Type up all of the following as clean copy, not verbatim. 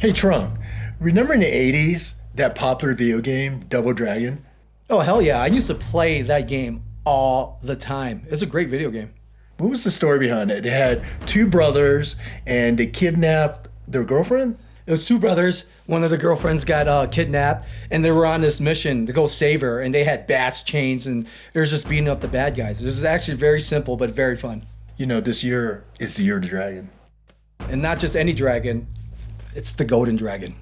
Hey Trunk, remember in the 80s that popular video game, Double Dragon? Oh, hell yeah. I used to play that game all the time. It's a great video game. What was the story behind it? They had two brothers and they kidnapped their girlfriend? It was two brothers. One of the girlfriends got kidnapped, and they were on this mission to go save her. And they had bats, chains, and they were just beating up the bad guys. This is actually very simple, but very fun. You know, this year is the year of the dragon. And not just any dragon, it's the golden dragon.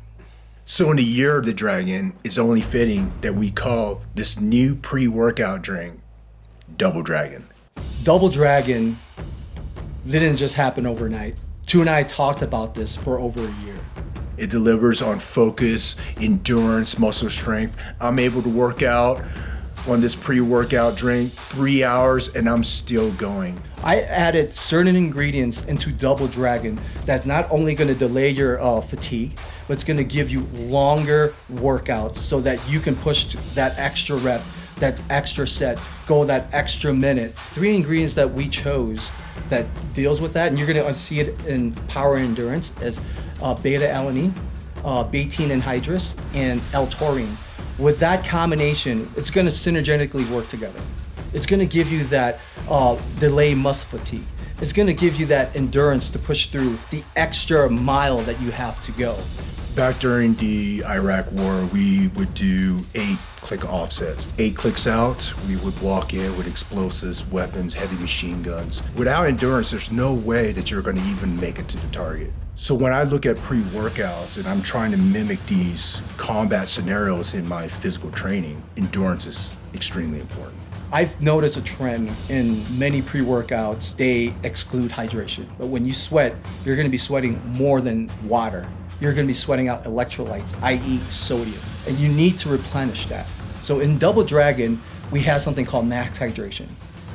So in the year of the dragon, it's only fitting that we call this new pre-workout drink Double Dragon. Double Dragon didn't just happen overnight. Tu and I talked about this for over a year. It delivers on focus, endurance, muscle strength. I'm able to work out on this pre-workout drink 3 hours and I'm still going. I added certain ingredients into Double Dragon that's not only going to delay your fatigue, but it's going to give you longer workouts so that you can push that extra rep, that extra set, go that extra minute. 3 ingredients that we chose that deals with that, and you're going to see it in power and endurance as beta-alanine, betaine anhydrous, and L-taurine. With that combination, it's going to synergetically work together. It's going to give you that delay muscle fatigue. It's going to give you that endurance to push through the extra mile that you have to go. Back during the Iraq War, we would do 8-click offsets. 8 clicks out, we would walk in with explosives, weapons, heavy machine guns. Without endurance, there's no way that you're going to even make it to the target. So when I look at pre-workouts and I'm trying to mimic these combat scenarios in my physical training, endurance is extremely important. I've noticed a trend in many pre-workouts, they exclude hydration. But when you sweat, you're gonna be sweating more than water. You're gonna be sweating out electrolytes, i.e. sodium. And you need to replenish that. So in Double Dragon, we have something called max hydration.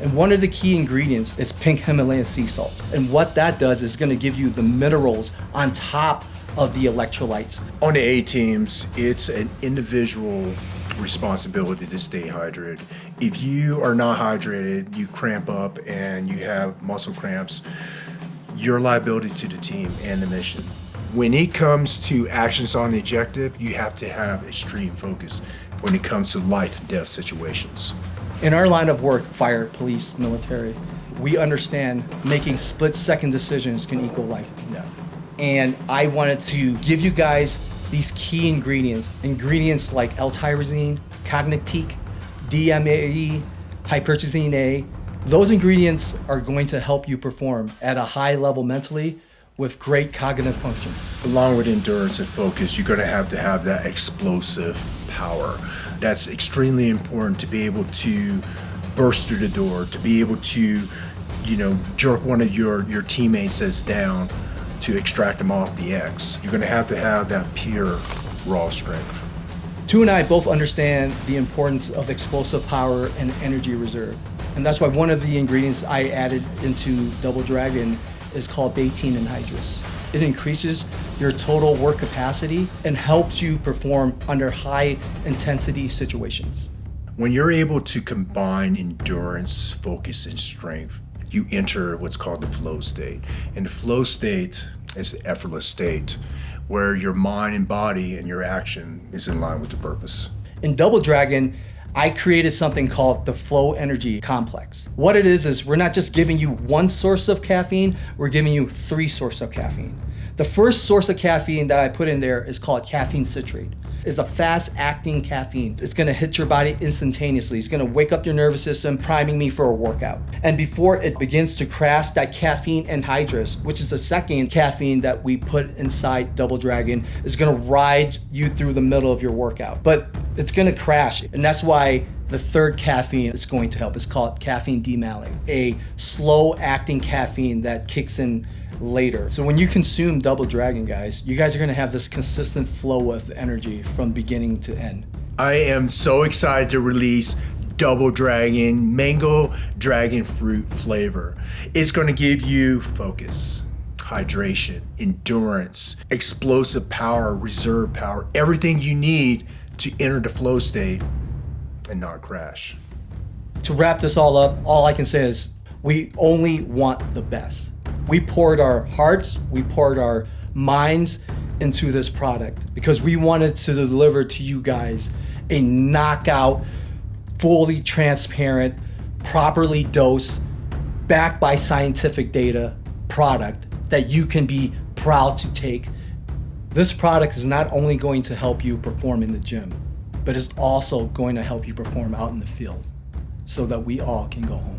And one of the key ingredients is pink Himalayan sea salt. And what that does is gonna give you the minerals on top of the electrolytes. On the A teams, it's an individual responsibility to stay hydrated. If you are not hydrated, you cramp up and you have muscle cramps, you're a liability to the team and the mission. When it comes to actions on the objective, you have to have extreme focus when it comes to life and death situations. In our line of work, fire, police, military, we understand making split-second decisions can equal life and death. And I wanted to give you guys these key ingredients like L-tyrosine, cognitique, DMAE, hypertrazine A. Those ingredients are going to help you perform at a high level mentally with great cognitive function. Along with endurance and focus, you're going to have that explosive power. That's extremely important to be able to burst through the door, to be able to, jerk one of your teammates that's down to extract them off the X. You're going to have that pure raw strength. Tu and I both understand the importance of explosive power and energy reserve. And that's why one of the ingredients I added into Double Dragon is called betaine anhydrous. It increases your total work capacity and helps you perform under high intensity situations. When you're able to combine endurance, focus, and strength, you enter what's called the flow state. And the flow state is the effortless state where your mind and body and your action is in line with the purpose. In Double Dragon, I created something called the Flow Energy Complex. What it is we're not just giving you one source of caffeine, we're giving you 3 sources of caffeine. The first source of caffeine that I put in there is called caffeine citrate. It's a fast-acting caffeine. It's gonna hit your body instantaneously. It's gonna wake up your nervous system, priming me for a workout. And before it begins to crash, that caffeine anhydrous, which is the second caffeine that we put inside Double Dragon, is gonna ride you through the middle of your workout. But it's gonna crash, and that's why the third caffeine is going to help. It's called caffeine demalate, a slow-acting caffeine that kicks in later. So when you consume Double Dragon, guys, you guys are gonna have this consistent flow of energy from beginning to end. I am so excited to release Double Dragon Mango Dragon Fruit flavor. It's gonna give you focus, hydration, endurance, explosive power, reserve power, everything you need to enter the flow state and not crash. To wrap this all up, all I can say is we only want the best. We poured our hearts, we poured our minds into this product because we wanted to deliver to you guys a knockout, fully transparent, properly dosed, backed by scientific data product that you can be proud to take. This product is not only going to help you perform in the gym, but it's also going to help you perform out in the field so that we all can go home.